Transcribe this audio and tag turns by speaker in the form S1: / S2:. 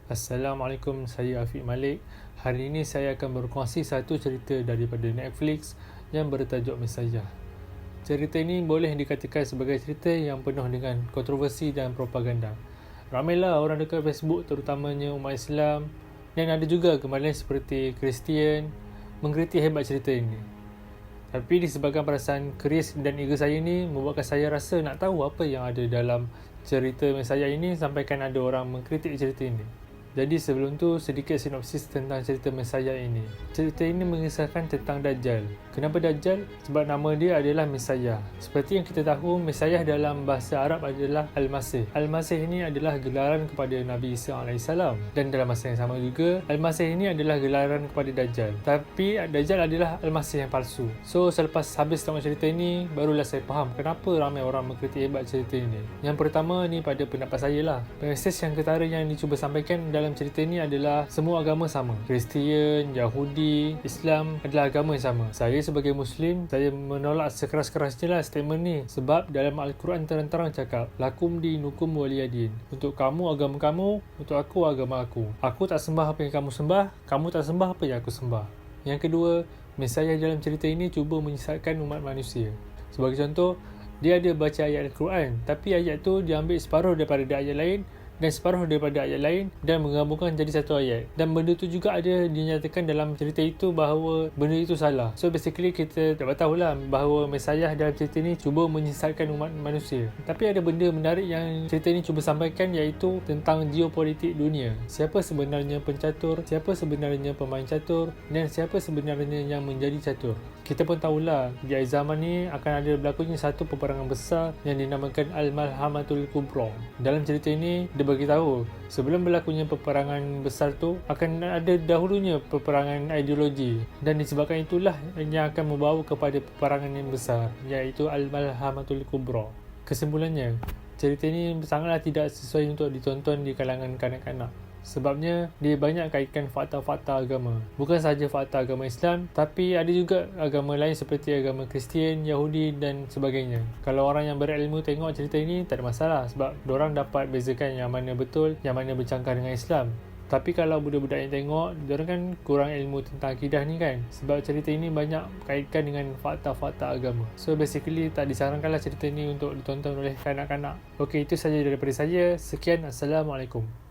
S1: Assalamualaikum, saya Afiq Malik. Hari ini saya akan berkongsi satu cerita daripada Netflix yang bertajuk Mesayah. Cerita ini boleh dikatakan sebagai cerita yang penuh dengan kontroversi dan propaganda. Ramailah orang dekat Facebook, terutamanya umat Islam, dan ada juga gembalaan seperti Kristian mengkritik hebat cerita ini. Tapi disebabkan perasaan keris dan ego saya ni membuatkan saya rasa nak tahu apa yang ada dalam cerita Mesayah ini sampaikan ada orang mengkritik cerita ini. Jadi sebelum tu sedikit sinopsis tentang cerita Mesayah ini. Cerita ini mengisahkan tentang Dajjal. Kenapa Dajjal? Sebab nama dia adalah Mesayah. Seperti yang kita tahu, Mesayah dalam bahasa Arab adalah Al-Masih. Al-Masih ini adalah gelaran kepada Nabi Isa AS. Dan dalam masa yang sama juga, Al-Masih ini adalah gelaran kepada Dajjal. Tapi Dajjal adalah Al-Masih yang palsu. So selepas habis tengok cerita ini, barulah saya faham kenapa ramai orang mengkritik hebat cerita ini. Yang pertama ni pada pendapat saya lah. Mesej yang ketara yang dicuba sampaikan dalam cerita ini adalah semua agama sama. Kristian, Yahudi, Islam adalah agama yang sama. Saya sebagai Muslim, saya menolak sekeras-kerasnya lah statement ni. Sebab dalam Al-Quran terang-terang cakap, Lakum dinukum waliyadin. Untuk kamu agama kamu, untuk aku agama aku. Aku tak sembah apa yang kamu sembah, kamu tak sembah apa yang aku sembah. Yang kedua, Mesayah dalam cerita ini cuba menyesatkan umat manusia. Sebagai contoh, dia ada baca ayat Al-Quran, tapi ayat tu diambil separuh daripada ayat lain dan separuh daripada ayat lain dan menggabungkan jadi satu ayat. Dan benda tu juga ada dinyatakan dalam cerita itu bahawa benda itu salah. So basically kita dapat tahulah bahawa Mesayah dalam cerita ni cuba menyesatkan umat manusia. Tapi ada benda menarik yang cerita ni cuba sampaikan, iaitu tentang geopolitik dunia. Siapa sebenarnya pencatur, siapa sebenarnya pemain catur, dan siapa sebenarnya yang menjadi catur. Kita pun tahulah di akhir zaman ni akan ada berlakunya satu peperangan besar yang dinamakan Al-Malhamatul Kubra. Dalam cerita ini dia bagi tahu sebelum berlakunya peperangan besar tu akan ada dahulunya peperangan ideologi, dan disebabkan itulah yang akan membawa kepada peperangan yang besar, iaitu Al-Malhamatul Kubra. Kesimpulannya, cerita ini sangatlah tidak sesuai untuk ditonton di kalangan kanak-kanak. Sebabnya dia banyak kaitkan fakta-fakta agama. Bukan sahaja fakta agama Islam, tapi ada juga agama lain seperti agama Kristian, Yahudi dan sebagainya. Kalau orang yang berilmu tengok cerita ini, tak ada masalah sebab diorang dapat bezakan yang mana betul, yang mana bercangkar dengan Islam. Tapi kalau budak-budak yang tengok, diorang kan kurang ilmu tentang akidah ni kan. Sebab cerita ini banyak kaitkan dengan fakta-fakta agama. So basically tak disarankanlah cerita ini untuk ditonton oleh kanak-kanak. Okey, itu sahaja daripada saya. Sekian, Assalamualaikum.